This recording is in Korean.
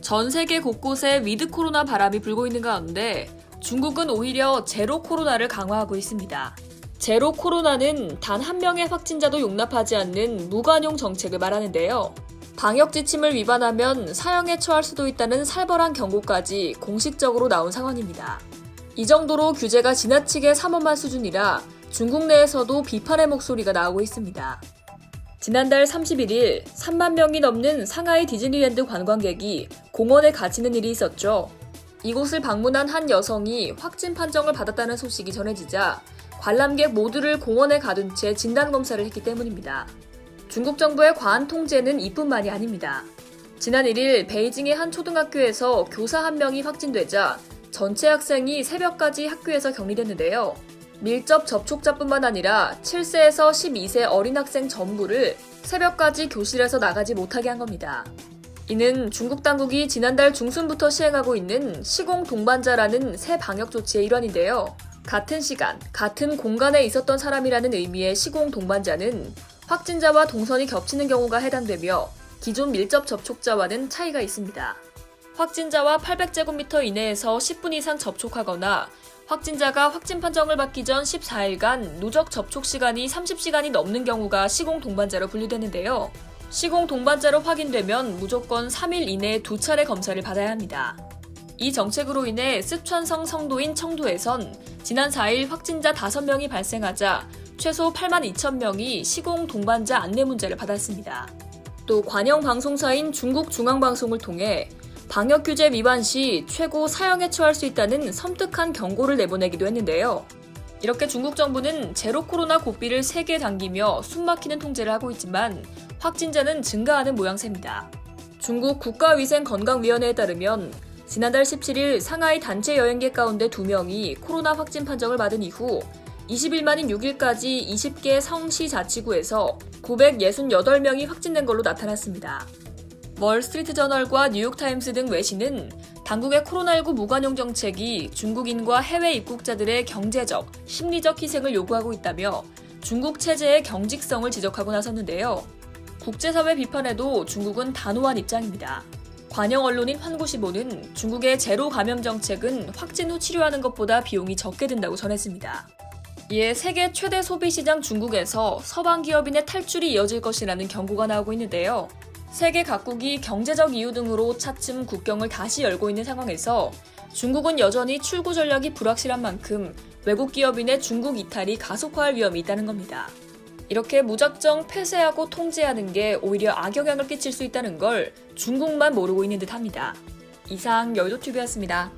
전 세계 곳곳에 위드 코로나 바람이 불고 있는 가운데 중국은 오히려 제로 코로나를 강화하고 있습니다. 제로 코로나는 단 한 명의 확진자도 용납하지 않는 무관용 정책을 말하는데요. 방역 지침을 위반하면 사형에 처할 수도 있다는 살벌한 경고까지 공식적으로 나온 상황입니다. 이 정도로 규제가 지나치게 삼엄한 수준이라 중국 내에서도 비판의 목소리가 나오고 있습니다. 지난달 31일 3만 명이 넘는 상하이 디즈니랜드 관광객이 공원에 갇히는 일이 있었죠. 이곳을 방문한 한 여성이 확진 판정을 받았다는 소식이 전해지자 관람객 모두를 공원에 가둔 채 진단검사를 했기 때문입니다. 중국 정부의 과한 통제는 이뿐만이 아닙니다. 지난 1일 베이징의 한 초등학교에서 교사 한 명이 확진되자 전체 학생이 새벽까지 학교에서 격리됐는데요. 밀접 접촉자뿐만 아니라 7세에서 12세 어린 학생 전부를 새벽까지 교실에서 나가지 못하게 한 겁니다. 이는 중국 당국이 지난달 중순부터 시행하고 있는 시공 동반자라는 새 방역 조치의 일환인데요. 같은 시간, 같은 공간에 있었던 사람이라는 의미의 시공 동반자는 확진자와 동선이 겹치는 경우가 해당되며 기존 밀접 접촉자와는 차이가 있습니다. 확진자와 800제곱미터 이내에서 10분 이상 접촉하거나 확진자가 확진 판정을 받기 전 14일간 누적 접촉 시간이 30시간이 넘는 경우가 시공 동반자로 분류되는데요. 시공 동반자로 확인되면 무조건 3일 이내에 2차례 검사를 받아야 합니다. 이 정책으로 인해 쓰촨성 성도인 청도에선 지난 4일 확진자 5명이 발생하자 최소 8만 2천 명이 시공 동반자 안내 문자를 받았습니다. 또 관영 방송사인 중국 중앙방송을 통해 방역 규제 위반 시 최고 사형에 처할 수 있다는 섬뜩한 경고를 내보내기도 했는데요. 이렇게 중국 정부는 제로 코로나 고삐를 세게 당기며 숨막히는 통제를 하고 있지만 확진자는 증가하는 모양새입니다. 중국 국가위생건강위원회에 따르면 지난달 17일 상하이 단체 여행객 가운데 2명이 코로나 확진 판정을 받은 이후 20일 만인 6일까지 20개 성시 자치구에서 968명이 확진된 걸로 나타났습니다. 월스트리트저널과 뉴욕타임스 등 외신은 당국의 코로나19 무관용 정책이 중국인과 해외 입국자들의 경제적, 심리적 희생을 요구하고 있다며 중국 체제의 경직성을 지적하고 나섰는데요. 국제사회 비판에도 중국은 단호한 입장입니다. 관영 언론인 환구시보는 중국의 제로 감염 정책은 확진 후 치료하는 것보다 비용이 적게 든다고 전했습니다. 이에 세계 최대 소비시장 중국에서 서방 기업인의 탈출이 이어질 것이라는 경고가 나오고 있는데요. 세계 각국이 경제적 이유 등으로 차츰 국경을 다시 열고 있는 상황에서 중국은 여전히 출구 전략이 불확실한 만큼 외국 기업인의 중국 이탈이 가속화할 위험이 있다는 겁니다. 이렇게 무작정 폐쇄하고 통제하는 게 오히려 악영향을 끼칠 수 있다는 걸 중국만 모르고 있는 듯합니다. 이상 여의도TV였습니다.